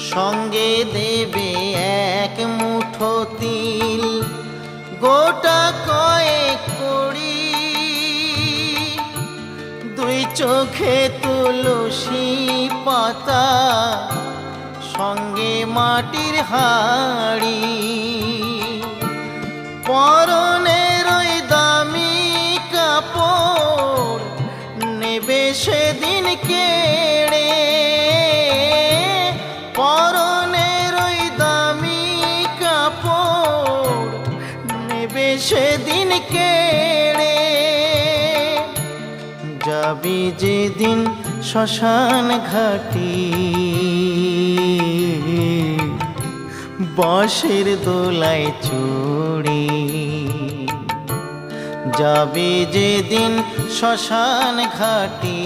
সঙ্গে দেবে এক মুঠো তিল, গোটা কয়েক কড়ি, দুই চোখে তুলসী পাতা, সঙ্গে মাটির হাড়ি। পরনের ওই দামি কাপড় নেবে সেদিন কেড়ে, পরনের ওই দামি কাপড় নেবে সেদিন কেড়ে। যাবি যেদিন শ্মশান ঘাটি, বাঁশের দোলায় চড়ে। যাবি যেদিন শ্মশান ঘাটি,